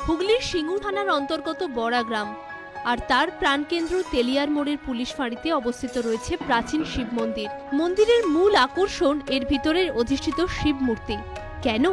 হুগলির সিঙ্গুর থানার অন্তর্গত বড়া গ্রাম আর তার প্রাণকেন্দ্র তেলিয়ার মোড়ের পুলিশ ফাঁড়িতে অবস্থিত রয়েছে প্রাচীন শিব মন্দির। মন্দিরের মূল আকর্ষণ এর ভিতরের অধিষ্ঠিত শিব মূর্তি। কেন?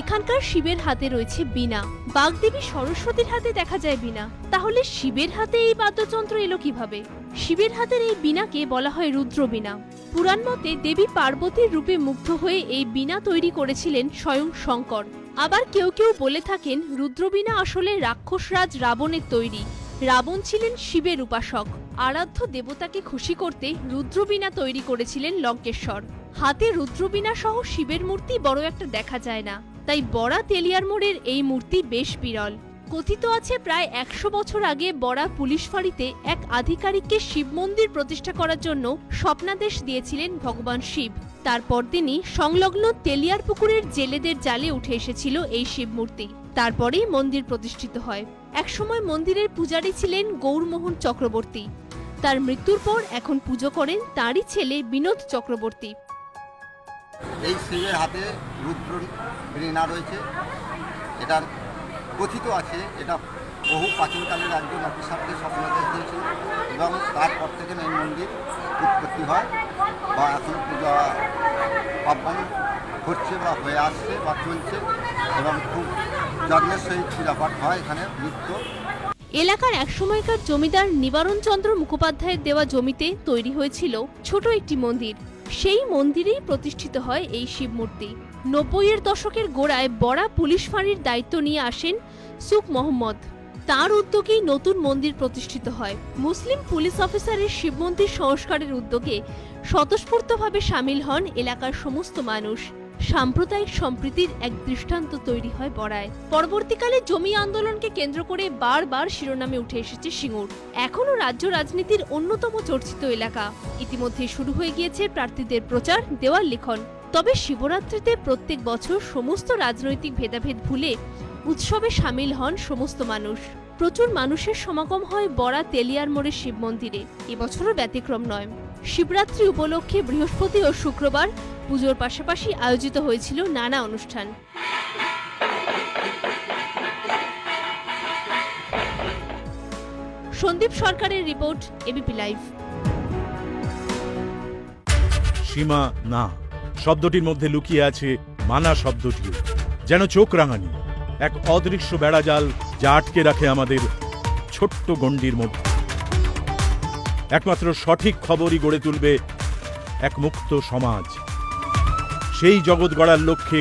এখানকার শিবের হাতে রয়েছে বীণা। বাগদেবী সরস্বতীর হাতে দেখা যায় বীণা, তাহলে শিবের হাতে এই বাদ্যযন্ত্র এলো কিভাবে? শিবের হাতের এই বীণাকে বলা হয় রুদ্রবীণা। পুরাণ মতে দেবী পার্বতীর রূপে মুগ্ধ হয়ে এই বীণা তৈরি করেছিলেন স্বয়ং শঙ্কর। আবার কেউ কেউ বলে থাকেন রুদ্রবীণা আসলে রাক্ষসরাজ রাবণের তৈরি। রাবণ ছিলেন শিবের উপাসক, আরাধ্য দেবতাকে খুশি করতে রুদ্রবীণা তৈরি করেছিলেন লঙ্কেশ্বর। হাতে রুদ্রবীণা সহ শিবের মূর্তি বড় একটা দেখা যায় না, তাই বড়া তেলিয়ার মোড়ের এই মূর্তি বেশ বিরল। কথিত আছে প্রায় 100 বছর আগে বড়া পুলিশ ফাঁড়িতে এক আধিকারিককে শিব মন্দির প্রতিষ্ঠা করার জন্য স্বপ্নাদেশ দিয়েছিলেন ভগবান শিব। তারপর তিনি সংলগ্ন তেলিয়ার পুকুরের জেলেদের জালে উঠে এসেছিল এই শিব মূর্তি। তারপরেই মন্দির প্রতিষ্ঠিত হয়। একসময় মন্দিরের পূজারী ছিলেন গৌরমোহন চক্রবর্তী। তার মৃত্যুর পর এখন পুজো করেন তাঁরই ছেলে বিনোদ চক্রবর্তী। এই শিবের হাতে রুদ্র বীণা রয়েছে। এটার কথিত আছে এটা বহু প্রাচীনকালের একজন অফিসারকে স্বপ্নাদেশ দিয়েছিল এবং তারপর থেকে এই মন্দির উৎপত্তি হয় বা এখন পূজা পার্বণ হচ্ছে বা হয়ে আসছে বা চলছে এবং খুব যত্নের সহিত পূজাপাঠ হয় এখানে নিত্য। এলাকার একসময়কার জমিদার নিবারণ চন্দ্র মুখোপাধ্যায়ের দেওয়া জমিতে তৈরি হয়েছিল ছোট একটি মন্দির। সেই মন্দিরেই প্রতিষ্ঠিত হয় এই শিব মূর্তি। 90-এর দশকের গোড়ায় বড়া পুলিশ ফাঁড়ির দায়িত্ব নিয়ে আসেন সুখ মোহাম্মদ। তাঁর উদ্যোগেই নতুন মন্দির প্রতিষ্ঠিত হয়। মুসলিম পুলিশ অফিসারের শিব মন্দির সংস্কারের উদ্যোগে স্বতঃস্ফূর্তভাবে সামিল হন এলাকার সমস্ত মানুষ। সাম্প্রদায়িক সম্প্রীতির এক দৃষ্টান্ত তৈরি হয় বড়ায়। পরবর্তীকালে জমি আন্দোলনকে কেন্দ্র করে বারবার শিরোনামে উঠে এসেছে সিঙ্গুর। এখনও রাজ্য রাজনীতির অন্যতম চর্চিত এলাকা। ইতিমধ্যে শুরু হয়ে গিয়েছে প্রার্থীদের প্রচার, দেওয়াল লিখন। তবে শিবরাত্রিতে প্রত্যেক বছর সমস্ত রাজনৈতিক ভেদাভেদ ভুলে উৎসবে সামিল হন সমস্ত মানুষ। প্রচুর মানুষের সমাগম হয় বড়া তেলিয়ার মোড়ের শিব মন্দিরে। এবছরও ব্যতিক্রম নয়। শিবরাত্রি উপলক্ষে বৃহস্পতি ও শুক্রবার পুজোর পাশাপাশি আয়োজিত হয়েছিল নানা অনুষ্ঠান। সন্দীপ সরকারের রিপোর্ট, এবিপি লাইভ। সীমা না শব্দটির মধ্যে লুকিয়ে আছে মানা শব্দটিও, যেন চোখ রাঙানি এক অদৃশ্য বেড়াজাল যা আটকে রাখে আমাদের ছোট্ট গণ্ডির মধ্যে। একমাত্র সঠিক খবরই গড়ে তুলবে এক মুক্ত সমাজ। সেই জগৎ গড়ার লক্ষ্যে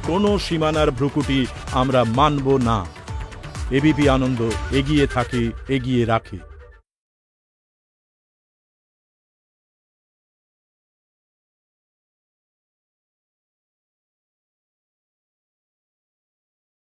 কোনো সীমানার ভ্রুকুটি আমরা মানব না। এবিপি আনন্দ এগিয়ে থাকে, এগিয়ে রাখে।